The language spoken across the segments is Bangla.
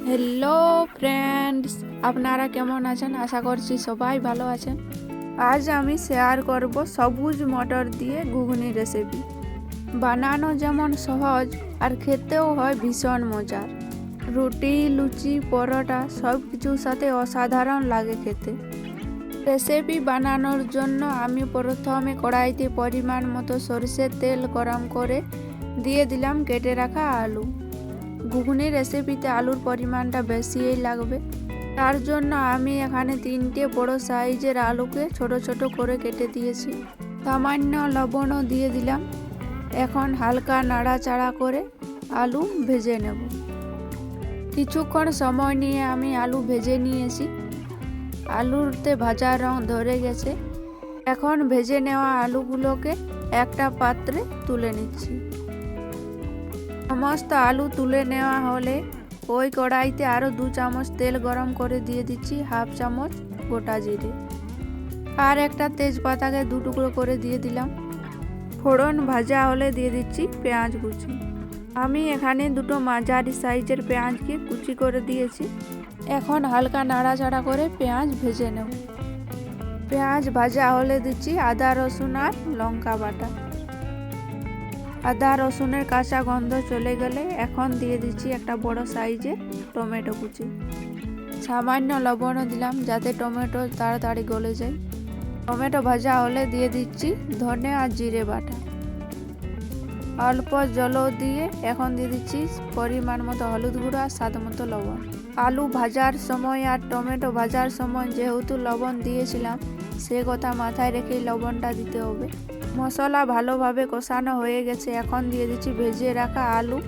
হ্যালো ফ্রেন্ডস, আপনারা কেমন আছেন? আশা করছি সবাই ভালো আছেন। আজ আমি শেয়ার করব সবুজ মটর দিয়ে ঘুগনি রেসিপি। বানানো যেমন সহজ আর খেতেও হয় ভীষণ মজার। রুটি, লুচি, পরোটা সব কিছুর সাথে অসাধারণ লাগে খেতে। রেসিপি বানানোর জন্য আমি প্রথমে কড়াইতে পরিমাণ মতো সরষের তেল গরম করে দিয়ে দিলাম কেটে রাখা আলু। ঘুগনি রেসিপিতে আলুর পরিমাণটা বেশিই লাগবে, তার জন্য আমি এখানে 3টে বড় সাইজের আলুকে ছোট ছোট করে কেটে দিয়েছি। সামান্য লবণও দিয়ে দিলাম। এখন হালকা নাড়াচাড়া করে আলু ভেজে নেব। কিছুক্ষণ সময় নিয়ে আমি আলু ভেজে নিয়েছি। আলুতে ভাজা রং ধরে গেছে। এখন ভেজে নেওয়া আলুগুলোকে একটা পাত্রে তুলে নিচ্ছি। সমস্ত আলু তুলে নেওয়া হলে ওই কড়াইতে আরও 2 চামচ তেল গরম করে দিয়ে দিচ্ছি হাফ চামচ গোটা জিরে, আর একটা তেজপাতাকে 2 টুকরো করে দিয়ে দিলাম। ফোড়ন ভাজা হলে দিয়ে দিচ্ছি পেঁয়াজ কুচি। আমি এখানে 2টো মাঝারি সাইজের পেঁয়াজকে কুচি করে দিয়েছি। এখন হালকা নাড়াচাড়া করে পেঁয়াজ ভেজে নেব। পেঁয়াজ ভাজা হলে দিচ্ছি আদা, রসুন আর লঙ্কা বাটা। আদা রসুনের কাঁচা গন্ধ চলে গেলে এখন দিয়ে দিচ্ছি একটা বড় সাইজের টমেটো কুচি। সামান্য লবণও দিলাম যাতে টমেটো তাড়াতাড়ি গলে যায়। টমেটো ভাজা হলে দিয়ে দিচ্ছি ধনে আর জিরে বাটা। অল্প জলও দিয়ে এখন দিয়ে দিচ্ছি পরিমাণ মতো হলুদ গুঁড়ো আর স্বাদ মতো লবণ। আলু ভাজার সময় আর টমেটো ভাজার সময় যেহেতু লবণ দিয়েছিলাম, সে কথা মাথায় রেখেই লবণটা দিতে হবে। মশলা ভালোভাবে কষানো হয়ে গেছে। এখন দিয়ে দিচ্ছি ভেজে রাখা আলু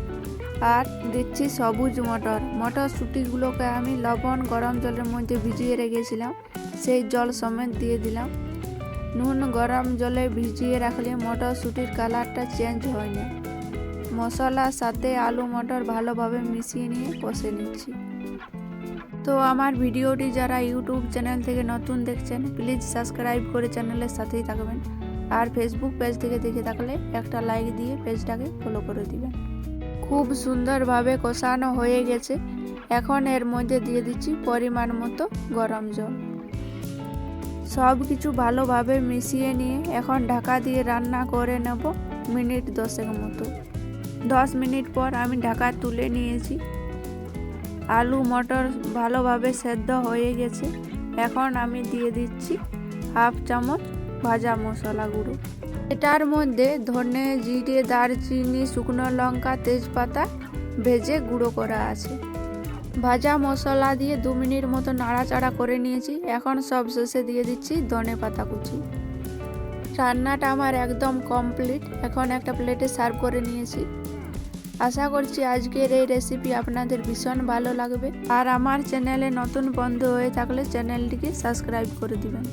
আর দিচ্ছি সবুজ মটর। মটরশুটিগুলোকে আমি লবণ গরম জলের মধ্যে ভিজিয়ে রেখেছিলাম, সেই জল সমেত দিয়ে দিলাম। নুন গরম জলে ভিজিয়ে রাখলে মটরশুটির কালারটা চেঞ্জ হয় না। মশলার সাথে আলু মটর ভালোভাবে মিশিয়ে নিয়ে কষে নিচ্ছি। তো আমার ভিডিওটি যারা ইউটিউব চ্যানেল থেকে নতুন দেখছেন, প্লিজ সাবস্ক্রাইব করে চ্যানেলের সাথেই থাকবেন। আর ফেসবুক পেজ থেকে দেখে থাকলে একটা লাইক দিয়ে পেজটাকে ফলো করে দিবেন। খুব সুন্দরভাবে কষানো হয়ে গেছে। এখন এর মধ্যে দিয়ে দিচ্ছি পরিমাণ মতো গরম জল। সব কিছু ভালোভাবে মিশিয়ে নিয়ে এখন ঢাকা দিয়ে রান্না করে নেব মিনিট 10 মতো। 10 মিনিট পর আমি ঢাকা তুলে নিয়েছি। আলু মটর ভালোভাবে সেদ্ধ হয়ে গেছে। এখন আমি দিয়ে দিচ্ছি হাফ চামচ ভাজা মশলা গুঁড়ো। এটার মধ্যে ধনে, জিরে, দারচিনি, শুকনো লঙ্কা, তেজপাতা ভেজে গুঁড়ো করা আছে। ভাজা মশলা দিয়ে 2 মিনিট মতো নাড়াচাড়া করে নিয়েছি। এখন সব শেষে দিয়ে দিচ্ছি ধনে পাতা কুচি। রান্নাটা আমার একদম কমপ্লিট। এখন একটা প্লেটে সার্ভ করে নিয়েছি। আশা করছি আজকের এই রেসিপি আপনাদের ভীষণ ভালো লাগবে। আর আমার চ্যানেলে নতুন বন্ধু হয়ে থাকলে চ্যানেলটিকে সাবস্ক্রাইব করে দিবেন।